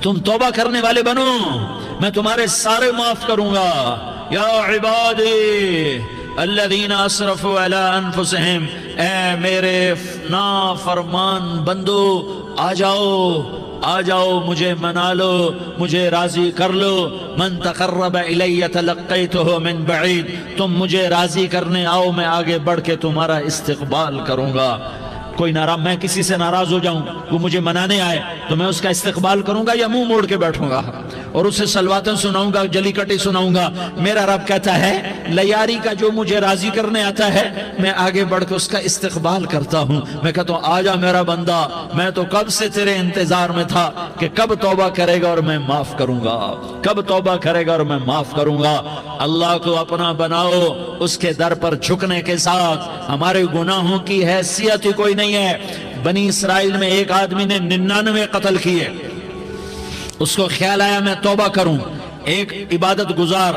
تم توبہ کرنے والے بنو، میں تمہارے سارے معاف کروں گا۔ یا عبادی الذین اسرفوا علی انفسہم، اے میرے نافرمان بندو، آ جاؤ مجھے منا لو، مجھے راضی کر لو۔ من تقرب الی تلقیتہ من بعید، تم مجھے راضی کرنے آؤ، میں آگے بڑھ کے تمہارا استقبال کروں گا۔ کوئی ناراض، میں کسی سے ناراض ہو جاؤں، وہ مجھے منانے آئے تو میں اس کا استقبال کروں گا یا منہ موڑ کے بیٹھوں گا اور اسے سلواتیں سناؤں گا، جلی کٹی سناؤں گا؟ میرا رب کہتا ہے لیاری کا جو مجھے راضی کرنے آتا ہے میں آگے بڑھ کے اس کا استقبال کرتا ہوں۔ میں کہتا ہوں آجا میرا بندہ، میں تو کب سے تیرے انتظار میں تھا کہ کب توبہ کرے گا اور میں معاف کروں گا، کب توبہ کرے گا اور میں معاف کروں گا۔ اللہ کو اپنا بناؤ، اس کے در پر جھکنے کے ساتھ ہمارے گناہوں کی حیثیت ہی کوئی نہیں ہے۔ بنی اسرائیل میں ایک آدمی نے 99 قتل کیے، اس کو خیال آیا میں توبہ کروں، ایک عبادت گزار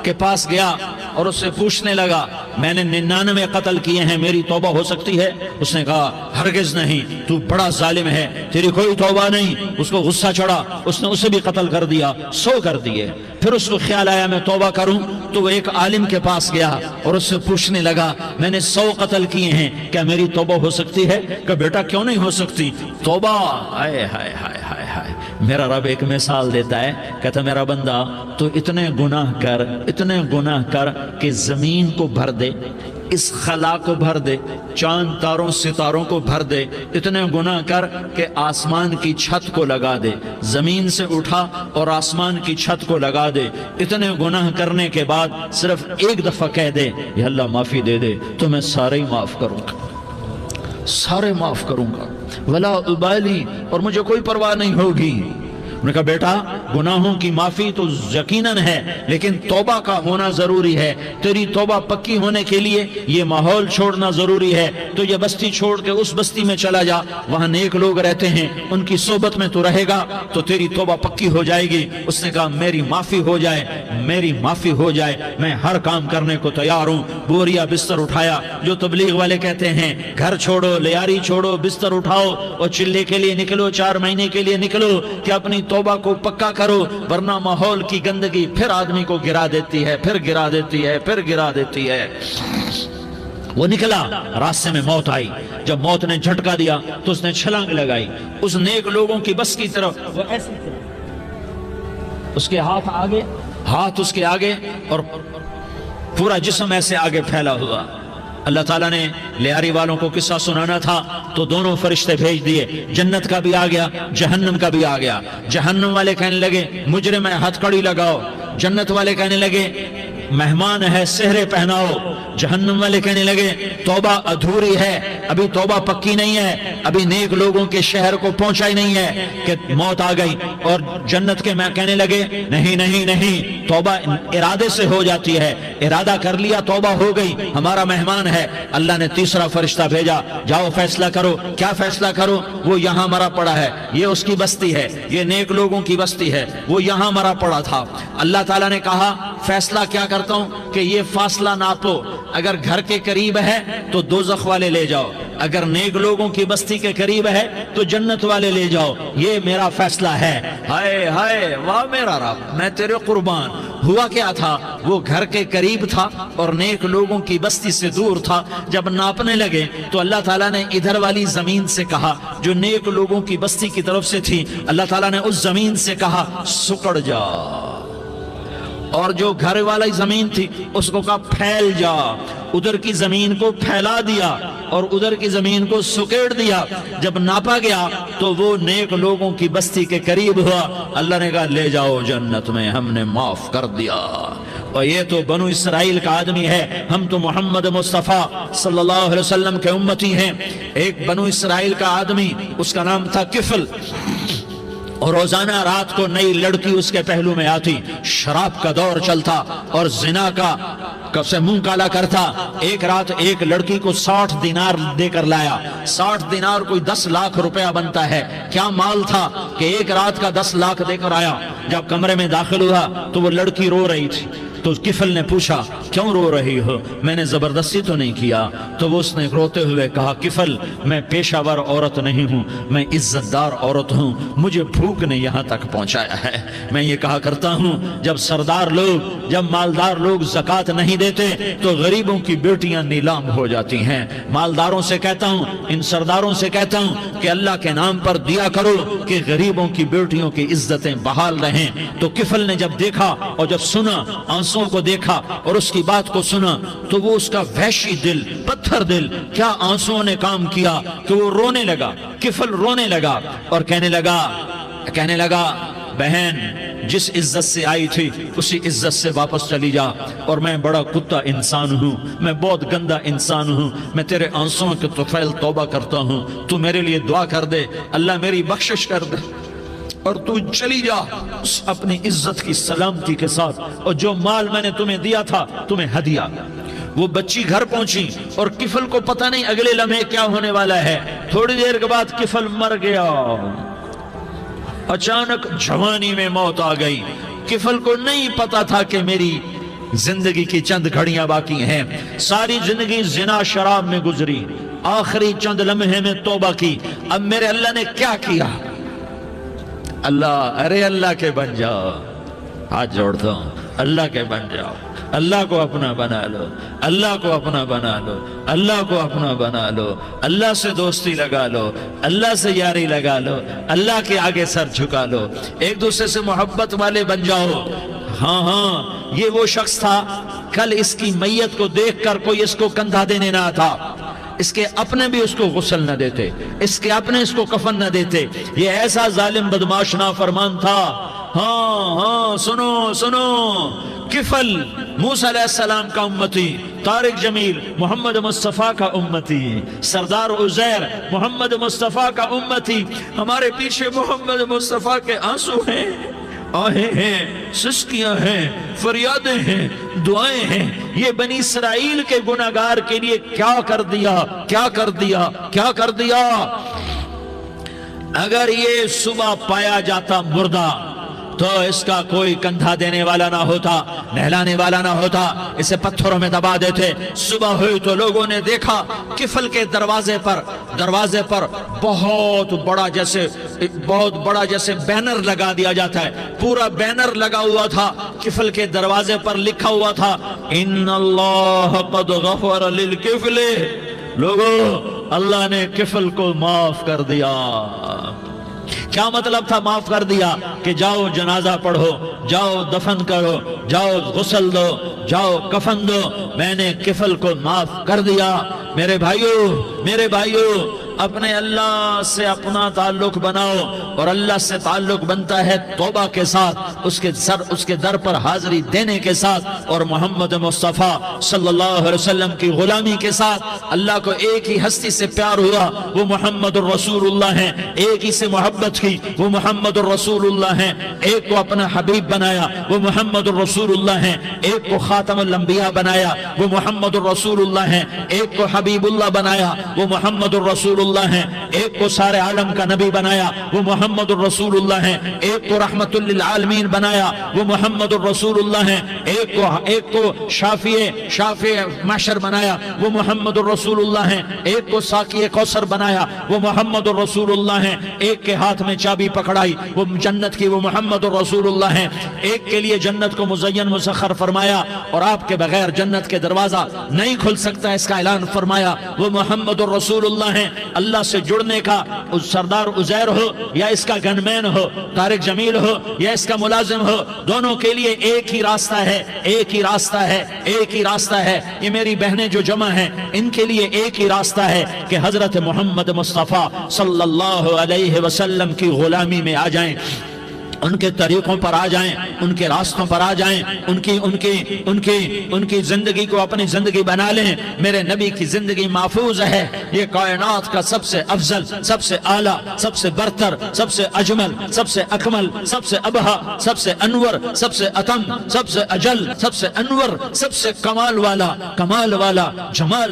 کے پاس گیا اور اس سے پوچھنے لگا میں نے 99 قتل کیے ہیں، میری توبہ ہو سکتی ہے؟ اس نے کہا ہرگز نہیں، تو بڑا ظالم ہے، تیری کوئی توبہ نہیں۔ اس کو غصہ چڑھا، اس نے اسے بھی قتل کر دیا، 100 کر دیے۔ پھر اس کو خیال آیا میں توبہ کروں، تو وہ ایک عالم کے پاس گیا اور اس سے پوچھنے لگا میں نے 100 قتل کیے ہیں، کیا میری توبہ ہو سکتی ہے؟ کہ بیٹا کیوں نہیں ہو سکتی توبہ؟ ہائے ہائے ہائے ہائے ہائے، میرا رب ایک مثال دیتا ہے، کہتا میرا بندہ تو اتنے گناہ کر کہ زمین کو بھر دے، اس خلا کو بھر دے، چاند تاروں ستاروں کو بھر دے، اتنے گناہ کر کہ آسمان کی چھت کو لگا دے، زمین سے اٹھا اور آسمان کی چھت کو لگا دے۔ اتنے گناہ کرنے کے بعد صرف ایک دفعہ کہہ دے یا اللہ معافی دے دے تو میں سارے ہی معاف کروں گا، سارے معاف کروں گا، ولا ابالی، اور مجھے کوئی پرواہ نہیں ہوگی۔ انہوں نے کہا بیٹا گناہوں کی معافی تو یقیناً ہے لیکن توبہ کا ہونا ضروری ہے، تیری توبہ پکی ہونے کے لیے یہ ماحول چھوڑنا ضروری ہے۔ تو یہ بستی چھوڑ کے اس بستی میں چلا جا، وہاں نیک لوگ رہتے ہیں، ان کی صحبت میں تو رہے گا تو تیری توبہ پکی ہو جائے گی۔ اس نے کہا میری معافی ہو جائے، میری معافی ہو جائے، میں ہر کام کرنے کو تیار ہوں۔ بوریا بستر اٹھایا، جو تبلیغ والے کہتے ہیں گھر چھوڑو، لیاری چھوڑو، بستر اٹھاؤ اور چلے کے لیے نکلو، 4 مہینے کے لیے نکلو کہ اپنی توبہ کو پکا کرو، ورنہ ماحول کی گندگی پھر آدمی کو گرا دیتی ہے، پھر گرا دیتی ہے، پھر گرا دیتی ہے۔ وہ نکلا، راستے میں موت آئی، جب موت نے جھٹکا دیا تو اس نے چھلانگ لگائی اس نیک لوگوں کی بس کی طرف، وہ ایسے اس کے ہاتھ اس کے آگے اور پورا جسم ایسے آگے پھیلا ہوا۔ اللہ تعالیٰ نے لیاری والوں کو قصہ سنانا تھا تو دونوں فرشتے بھیج دیے، جنت کا بھی آ گیا، جہنم کا بھی آ گیا۔ جہنم والے کہنے لگے مجرم ہے ہتھ کڑی لگاؤ، جنت والے کہنے لگے مہمان ہے سہرے پہناؤ۔ جہنم والے کہنے لگے توبہ ادھوری ہے، ابھی توبہ پکی نہیں ہے، ابھی نیک لوگوں کے شہر کو پہنچا ہی نہیں ہے کہ موت آ گئی۔ اور جنت کے میں کہنے لگے نہیں نہیں نہیں، توبہ ارادے سے ہو جاتی ہے، ارادہ کر لیا توبہ ہو گئی، ہمارا مہمان ہے۔ اللہ نے تیسرا فرشتہ بھیجا، جاؤ فیصلہ کرو۔ کیا فیصلہ کرو؟ وہ یہاں مرا پڑا ہے، یہ اس کی بستی ہے، یہ نیک لوگوں کی بستی ہے، وہ یہاں مرا پڑا تھا۔ اللہ تعالیٰ نے کہا فیصلہ کیا کرتا ہوں کہ یہ فاصلہ ناپو، اگر گھر کے قریب ہے تو دوزخ والے لے جاؤ، اگر نیک لوگوں کی بستی کے قریب ہے تو جنت والے لے جاؤ، یہ میرا فیصلہ ہے۔ ہائے ہائے واہ میرا رب، میں تیرے قربان۔ ہوا کیا تھا؟ وہ گھر کے قریب تھا اور نیک لوگوں کی بستی سے دور تھا۔ جب ناپنے لگے تو اللہ تعالیٰ نے ادھر والی زمین سے کہا جو نیک لوگوں کی بستی کی طرف سے تھی، اللہ تعالیٰ نے اس زمین سے کہا سکڑ جا، اور جو گھر والی زمین تھی اس کو کہا پھیل جا۔ ادھر کی زمین کو پھیلا دیا اور ادھر کی زمین کو سکیڑ دیا۔ جب ناپا گیا تو وہ نیک لوگوں کی بستی کے قریب ہوا۔ اللہ نے کہا لے جاؤ جنت میں، ہم نے معاف کر دیا۔ اور یہ تو بنو اسرائیل کا آدمی ہے، ہم تو محمد مصطفیٰ صلی اللہ علیہ وسلم کے امتی ہیں۔ ایک بنو اسرائیل کا آدمی، اس کا نام تھا کفل، اور روزانہ رات کو نئی لڑکی اس کے پہلو میں آتی، شراب کا دور چلتا اور زنا کا سے منہ کالا کرتا۔ ایک رات ایک لڑکی کو 60 دینار دے کر لایا۔ 60 دینار کوئی 10 لاکھ روپیہ بنتا ہے۔ کیا مال تھا کہ ایک رات کا 10 لاکھ دے کر آیا۔ جب کمرے میں داخل ہوا تو وہ لڑکی رو رہی تھی، تو کفل نے پوچھا کیوں رو رہی ہو؟ میں نے زبردستی تو نہیں کیا۔ تو وہ اس نے روتے ہوئے کہا کفل میں پیشہ ور عورت نہیں ہوں، میں عزت دار عورت ہوں، مجھے بھوک نے یہاں تک پہنچایا ہے۔ میں یہ کہا کرتا ہوں جب سردار لوگ، جب مالدار لوگ زکوٰۃ نہیں دیتے تو غریبوں کی بیٹیاں نیلام ہو جاتی ہیں۔ مالداروں سے کہتا ہوں، ان سرداروں سے کہتا ہوں کہ اللہ کے نام پر دیا کرو کہ غریبوں کی بیٹیوں کی عزتیں بحال رہیں۔ تو کفل نے جب دیکھا اور جب سنا، آنسوں کو دیکھا اور اس کی بات کو سنا، تو وہ اس کا وحشی دل، پتھر دل، کیا آنسوں نے کام کیا کہ وہ رونے لگا۔ کفل رونے لگا اور کہنے لگا بہن جس عزت سے آئی تھی اسی عزت سے واپس چلی جا، اور میں بڑا کتا انسان ہوں، میں بہت گندا انسان ہوں، میں تیرے آنسوں کے طفیل توبہ کرتا ہوں، تو میرے لیے دعا کر دے، اللہ میری بخشش کر دے، اور تو چلی جا اپنی عزت کی سلامتی کے ساتھ، اور جو مال میں نے تمہیں دیا تھا تمہیں ہدیہ۔ وہ بچی گھر پہنچی اور کفل کو پتہ نہیں اگلے لمحے کیا ہونے والا ہے۔ تھوڑی دیر کے بعد کفل مر گیا، اچانک جوانی میں موت آ گئی۔ کفل کو نہیں پتا تھا کہ میری زندگی کی چند گھڑیاں باقی ہیں، ساری زندگی زنا شراب میں گزری، آخری چند لمحے میں توبہ کی۔ اب میرے اللہ نے کیا کیا؟ اللہ کے بن جاؤ، ہاتھ جوڑتا ہوں، اللہ کے بن جاؤ، اللہ کو اپنا بنا لو، اللہ کو اپنا بنا لو، اللہ کو اپنا بنا لو، اللہ سے دوستی لگا لو، اللہ سے یاری لگا لو، اللہ کے آگے سر جھکا لو، ایک دوسرے سے محبت والے بن جاؤ۔ ہاں یہ وہ شخص تھا، کل اس کی میت کو دیکھ کر کوئی اس کو کندھا دینے نہ تھا، اس کے اپنے بھی اس کو غسل نہ دیتے، اس کے اپنے اس کو کفن نہ دیتے، یہ ایسا ظالم بدماش نافرمان تھا۔ ہاں سنو، کفل موسیٰ علیہ السلام کا امتی، طارق جمیل محمد مصطفیٰ کا امتی، سردار عزیر محمد مصطفیٰ کا امتی، ہمارے پیچھے محمد مصطفیٰ کے آنسو ہیں، آہیں ہیں، سسکیاں ہیں، فریادیں ہیں، دعائیں ہیں۔ یہ بنی اسرائیل کے گناہگار کے لیے کیا کر دیا۔ اگر یہ صبح پایا جاتا مردہ تو اس کا کوئی کندھا دینے والا نہ ہوتا، نہلانے والا نہ ہوتا، اسے پتھروں میں دبا دیتے۔ صبح ہوئی تو لوگوں نے دیکھا کفل کے دروازے پر بہت بڑا جیسے بینر لگا دیا جاتا ہے، پورا بینر لگا ہوا تھا، کفل کے دروازے پر لکھا ہوا تھا ان اللہ قد غفر للکفل، لوگوں اللہ نے کفل کو معاف کر دیا۔ کیا مطلب تھا معاف کر دیا؟ کہ جاؤ جنازہ پڑھو، جاؤ دفن کرو، جاؤ غسل دو، جاؤ کفن دو، میں نے کفل کو معاف کر دیا۔ میرے بھائیو اپنے اللہ سے اپنا تعلق بناؤ، اور اللہ سے تعلق بنتا ہے توبہ کے ساتھ، اس کے در پر حاضری دینے کے ساتھ، اور محمد مصطفیٰ صلی اللہ علیہ وسلم کی غلامی کے ساتھ۔ اللہ کو ایک ہی ہستی سے پیار ہوا، وہ محمد الرسول اللہ ہیں، ایک ہی سے محبت کی، وہ محمد الرسول اللہ ہیں، ایک کو اپنا حبیب بنایا، وہ محمد الرسول اللہ ہیں، ایک کو خاتم الانبیاء بنایا، وہ محمد الرسول اللہ ہیں، ایک کو حبیب اللہ بنایا، وہ محمد الرسول اللہ ہیں، ایک کو سارے عالم کا نبی بنایا، وہ محمد الرسول اللہ ہیں، ایک کو رحمت للعالمین بنایا، وہ محمد الرسول اللہ ہیں، ایک کو شافع محشر بنایا، وہ محمد الرسول اللہ ہیں، ایک کو ساقی کوثر بنایا، وہ محمد الرسول اللہ ہیں، ایک کے ہاتھ میں چابی پکڑائی وہ جنت کی، وہ محمد الرسول اللہ ہیں، ایک کے لیے جنت کو مزین مسخر فرمایا، اور آپ کے بغیر جنت کے دروازہ نہیں کھل سکتا اس کا اعلان فرمایا، وہ محمد الرسول اللہ ہیں۔ اللہ سے جڑنے کا سردار عزیر ہو یا اس کا گنمین ہو، طارق جمیل ہو یا اس کا ملازم ہو، دونوں کے لیے ایک ہی راستہ ہے۔ یہ میری بہنیں جو جمع ہیں ان کے لیے ایک ہی راستہ ہے کہ حضرت محمد مصطفیٰ صلی اللہ علیہ وسلم کی غلامی میں آ جائیں، ان کے طریقوں پر آ جائیں، ان کے راستوں پر آ جائیں، ان کی زندگی کو اپنی زندگی بنا لیں۔ میرے نبی کی زندگی محفوظ ہے، یہ کائنات کا سب سے افضل، سب سے اعلیٰ، سب سے برتر، سب سے اجمل، سب سے اکمل، سب سے ابہا، سب سے انور، سب سے اتم، سب سے اجل، سب سے انور، سب سے کمال والا، جمال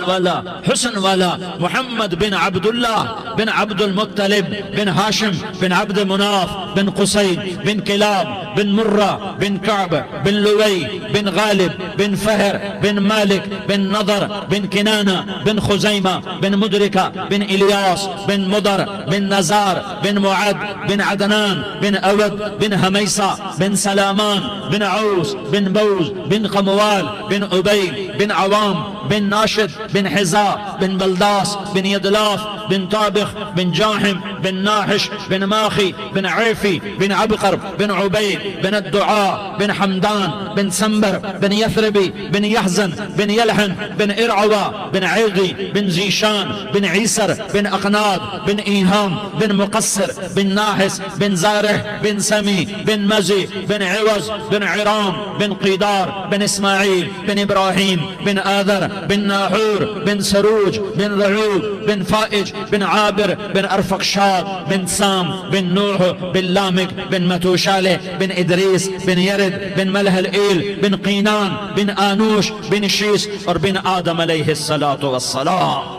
والا، حسن والا، محمد بن عبداللہ بن عبد المطلب بن ہاشم بن عبد مناف بن قصی بن کلاب بن مرہ بن کعب بن لوی بن غالب بن فہر بن مالک بن نضر بن کنانہ بن خزیمہ بن مدرکہ بن الیاس بن مدر بن نزار بن معد بن عدنان بن اود بن حمیسہ بن سلامان بن عوس بن بوز بن قموال بن عبید بن عوام بن ناشد بن حزاء بن بلداس بن يدلاف بن طابخ بن جاحم بن ناحش بن ماخي بن عيفي بن عبقر بن عبيد بن الدعاء بن حمدان بن سنبر بن يثربي بن يحزن بن يلحن بن إرعوى بن عيغي بن زيشان بن عيسر بن أقناد بن إيهام بن مقصر بن ناحس بن زارح بن سمي بن مزي بن عوز بن عرام بن قيدار بن إسماعيل بن إبراهيم بن آذر بن ناحور بن سروج بن رعوب بن فائج بن عابر بن أرفقشاد بن سام بن نوح بن لامك بن متوشالة بن إدريس بن يرد بن ملهلئيل بن قينان بن آنوش بن شيس اور بن آدم علیہ السلام.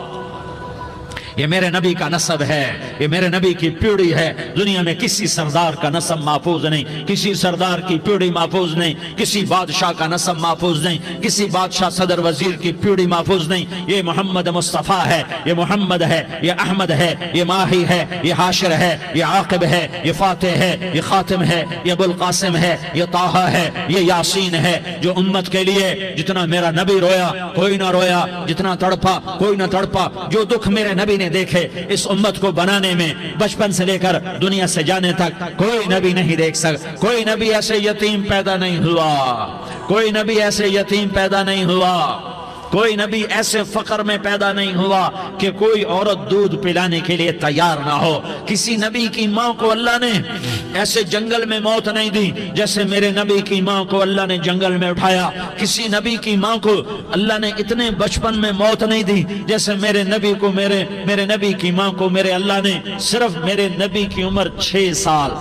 یہ میرے نبی کا نسب ہے، یہ میرے نبی کی پیڑھی ہے. دنیا میں کسی سردار کا نسب محفوظ نہیں، کسی سردار کی پیڑھی محفوظ نہیں، کسی بادشاہ کا نسب محفوظ نہیں، کسی بادشاہ صدر وزیر کی پیڑھی محفوظ نہیں. یہ محمد مصطفیٰ ہے، یہ محمد ہے، یہ احمد ہے، یہ ماہی ہے، یہ حاشر ہے، یہ عاقب ہے، یہ فاتح ہے، یہ خاتم ہے، یہ ابو القاسم ہے، یہ طٰہٰ ہے، یہ یاسین ہے. جو امت کے لیے جتنا میرا نبی رویا کوئی نہ رویا، جتنا تڑپا کوئی نہ تڑپا، جو دکھ میرے نبی نے دیکھے اس امت کو بنانے میں بچپن سے لے کر دنیا سے جانے تک کوئی نبی نہیں دیکھ سکتا. کوئی نبی ایسے یتیم پیدا نہیں ہوا، کوئی نبی ایسے یتیم پیدا نہیں ہوا، کوئی نبی ایسے فقر میں پیدا نہیں ہوا کہ کوئی عورت دودھ پلانے کے لیے تیار نہ ہو. کسی نبی کی ماں کو اللہ نے ایسے جنگل میں موت نہیں دی جیسے میرے نبی کی ماں کو اللہ نے جنگل میں اٹھایا. کسی نبی کی ماں کو اللہ نے اتنے بچپن میں موت نہیں دی جیسے میرے نبی کو میرے نبی کی ماں کو میرے اللہ نے صرف میرے نبی کی عمر 6 سال،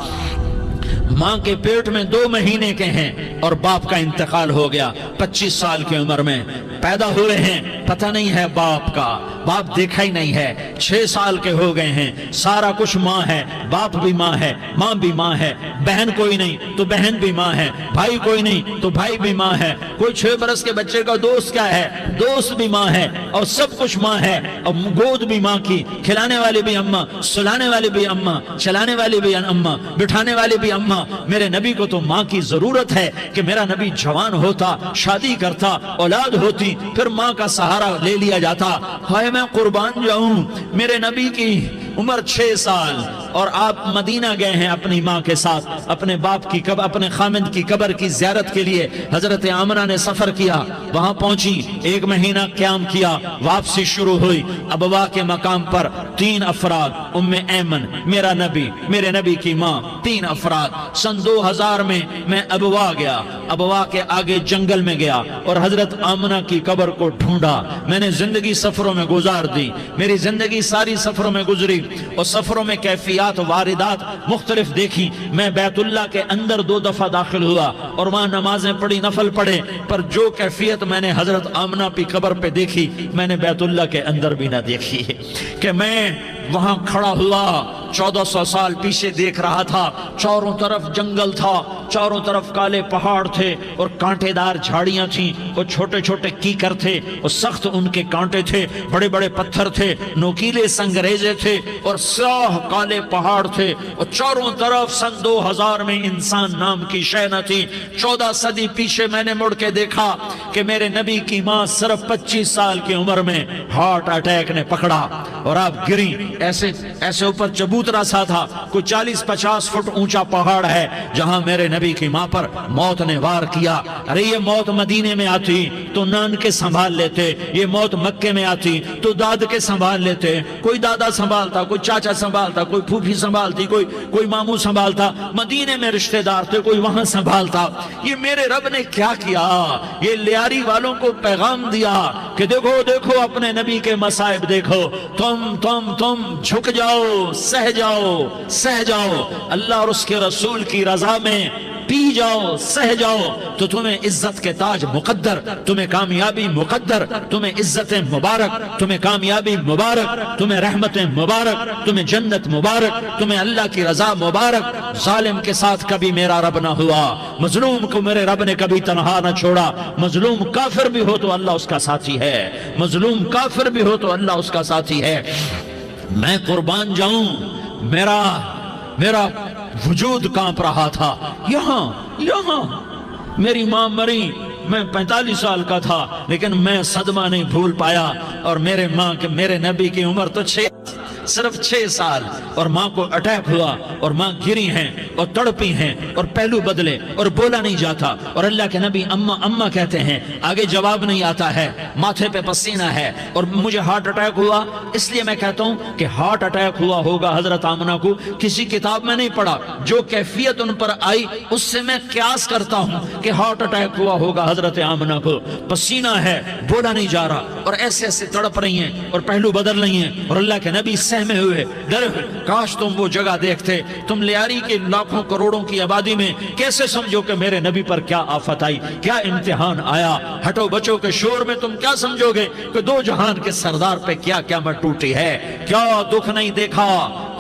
ماں کے پیٹ میں 2 مہینے کے ہیں اور باپ کا انتقال ہو گیا. 25 سال کی عمر میں پیدا ہوئے ہیں، پتہ نہیں ہے باپ کا، باپ دیکھا ہی نہیں ہے. 6 سال کے ہو گئے ہیں، سارا کچھ ماں ہے، باپ بھی ماں ہے، ماں بھی ماں ہے. بہن کوئی نہیں تو بہن بھی ماں ہے، بھائی کوئی نہیں تو بھائی بھی ماں ہے. کوئی 6 برس کے بچے کا دوست کیا ہے، دوست بھی ماں ہے، اور سب کچھ ماں ہے. اور گود بھی ماں کی، کھلانے والی بھی اماں، سلانے والی بھی اماں، چلانے والی بھی اماں، بٹھانے والی بھی اماں. میرے نبی کو تو ماں کی ضرورت ہے کہ میرا نبی جوان ہوتا، شادی کرتا، اولاد ہوتی، پھر ماں کا سہارا لے لیا جاتا. ہائے میں قربان جاؤں، میرے نبی کی عمر 6 سال اور آپ مدینہ گئے ہیں اپنی ماں کے ساتھ، اپنے باپ کی اپنے خامند کی قبر کی زیارت کے لیے. حضرت آمنہ نے سفر کیا، وہاں پہنچی، 1 مہینہ قیام کیا، واپسی شروع ہوئی. ابوا کے مقام پر 3 افراد، ام ایمن، میرا نبی، میرے نبی کی ماں، 3 افراد. سن 2000 میں ابوا گیا، ابوا کے آگے جنگل میں گیا اور حضرت آمنہ کی قبر کو ڈھونڈا. میں نے زندگی سفروں میں گزار دی، میری زندگی ساری سفروں میں گزری اور سفروں میں کیفیات واردات مختلف دیکھی. میں بیت اللہ کے اندر 2 دفعہ داخل ہوا اور وہاں نمازیں پڑھی، نفل پڑھے، پر جو کیفیت میں نے حضرت آمنہ کی قبر پہ دیکھی میں نے بیت اللہ کے اندر بھی نہ دیکھی. کہ میں وہاں کھڑا ہوا 1400 سال پیچھے دیکھ رہا تھا، چاروں طرف جنگل تھا، چاروں طرف کالے پہاڑ تھے اور کانٹے دار جھاڑیاں تھیں اور چھوٹے چھوٹے کیکر تھے اور سخت ان کے کانٹے تھے، بڑے بڑے پتھر تھے، نوکیلے سنگریزے تھے اور سیاہ کالے پہاڑ تھے اور چاروں طرف. سن 2000 میں انسان نام کی شے نہ تھی. 14 صدی پیچھے میں نے مڑ کے دیکھا کہ میرے نبی کی ماں صرف 25 سال کی عمر میں ہارٹ اٹیک نے پکڑا اور آپ گری. ایسے اوپر چبوترا سا تھا، کوئی 40-50 فٹ اونچا پہاڑ ہے جہاں میرے نبی کی ماں پر موت نے وار کیا. ارے یہ موت مدینے میں آتی تو نان کے سنبھال لیتے، یہ موت مکے میں آتی تو داد کے سنبھال لیتے. کوئی دادا سنبھالتا، کوئی چاچا سنبھالتا، کوئی پھوپھی سنبھالتی، کوئی ماموں سنبھالتا. مدینے میں رشتہ دار تھے، کوئی وہاں سنبھالتا. یہ میرے رب نے کیا کیا؟ یہ لیاری والوں کو پیغام دیا کہ دیکھو دیکھو اپنے نبی کے مصائب دیکھو، تم جھک جاؤ، سہ جاؤ. اللہ اور اس کے رسول کی رضا میں پی جاؤ سہ جاؤ تو تمہیں عزت کے تاج مقدر، تمہیں کامیابی مقدر، تمہیں عزت مبارک، تمہیں کامیابی مبارک، تمہیں رحمت مبارک، تمہیں جنت مبارک، تمہیں اللہ کی رضا مبارک۔ ظالم کے ساتھ کبھی میرا رب نہ ہوا، مظلوم کو میرے رب نے کبھی تنہا نہ چھوڑا۔ مظلوم کافر بھی ہو تو اللہ اس کا ساتھی ہے، مظلوم کافر بھی ہو تو اللہ اس کا ساتھی ہے۔ میں قربان جاؤں، میرا وجود کانپ رہا تھا۔ یہاں میری ماں مری، میں 45 سال کا تھا، لیکن میں صدمہ نہیں بھول پایا۔ اور میرے نبی کی عمر تو صرف 6 سال، اور ماں کو اٹیک ہوا اور ماں گری ہیں اور تڑپی ہیں اور پہلو بدلے اور بولا نہیں جاتا، اور اللہ کے نبی اماں کہتے ہیں، آگے جواب نہیں آتا ہے، ماتھے پہ پسینہ ہے، اور مجھے ہارٹ اٹیک ہوا۔ اس لیے میں کہتا ہوں کہ ہارٹ اٹیک ہوا ہوگا حضرت آمنہ کو، کسی کتاب میں نہیں پڑھا، جو کیفیت ان پر آئی اس سے میں قیاس کرتا ہوں کہ ہارٹ اٹیک ہوا ہوگا حضرت آمنہ کو۔ پسینہ ہے، بولا نہیں جا رہا، اور ایسے تڑپ رہی ہیں اور پہلو بدل رہی ہیں، اور اللہ کے نبی سہمے ہوئے ڈرے ہوئے۔ کاش تم وہ جگہ دیکھتے، تم لیاری کے لاکھوں کروڑوں کی آبادی میں کیسے سمجھو کہ میرے نبی پر کیا آفت آئی، کیا امتحان آیا۔ ہٹو بچوں کے شور میں تم کیا سمجھو گے کہ دو جہان کے سردار پہ کیا قیامت ٹوٹی ہے۔ کیا دکھ نہیں دیکھا،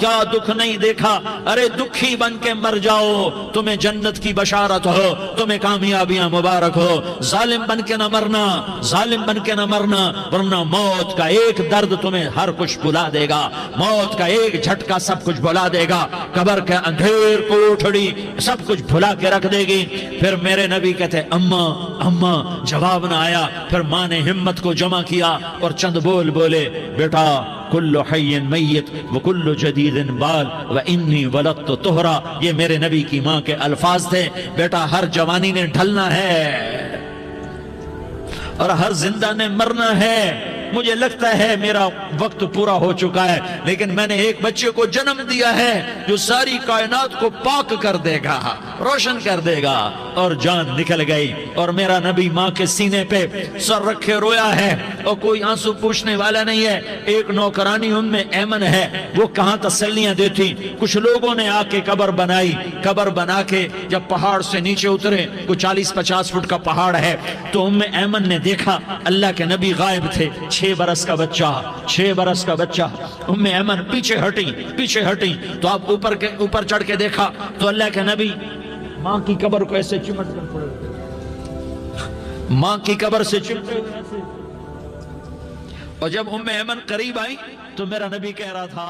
کیا دکھ نہیں دیکھا۔ ارے دکھی بن کے مر جاؤ، تمہیں جنت کی بشارت ہو، تمہیں کامیابیاں مبارک ہو۔ ظالم بن کے نہ مرنا، ظالم بن کے نہ مرنا، ورنہ موت کا ایک درد تمہیں ہر کچھ بھلا دے گا، موت کا ایک جھٹکا سب کچھ بھلا دے گا، قبر کے اندھیر کوٹھڑی سب کچھ بھلا کے رکھ دے گی۔ پھر میرے نبی کہتے اماں، جواب نہ آیا۔ پھر ماں نے ہمت کو جمع کیا اور چند بول بولے، بیٹا کل حی میت وکل جدید بال وانی ولدت طہرا۔ یہ میرے نبی کی ماں کے الفاظ تھے۔ بیٹا ہر جوانی نے ڈھلنا ہے اور ہر زندہ نے مرنا ہے۔ مجھے لگتا ہے میرا وقت پورا ہو چکا ہے، لیکن میں نے ایک بچے کو جنم دیا ہے جو ساری کائنات کو پاک کر دے گا، روشن کر دے گا۔ اور جان نکل گئی، اور میرا نبی ماں کے سینے پہ سر رکھے رویا ہے، اور کوئی آنسو پوچھنے والا نہیں ہے۔ ایک نوکرانی میں ایمن ہے، وہ کہاں تسلیاں دیتی۔ کچھ لوگوں نے آ کے قبر بنائی، قبر بنا کے جب پہاڑ سے نیچے اترے، کوئی 40-50 فٹ کا پہاڑ ہے، تو ایمن نے دیکھا اللہ کے نبی غائب تھے۔ 6 برس کا بچہ، ایمن پیچھے ہٹی تو آپ اوپر چڑھ کے دیکھا تو اللہ کے نبی ماں کی قبر کو ایسے چمٹ کر پڑے، ماں کی قبر سے چمٹے ہوئے ایسے۔ اور جب ایمن قریب آئی تو میرا نبی کہہ رہا تھا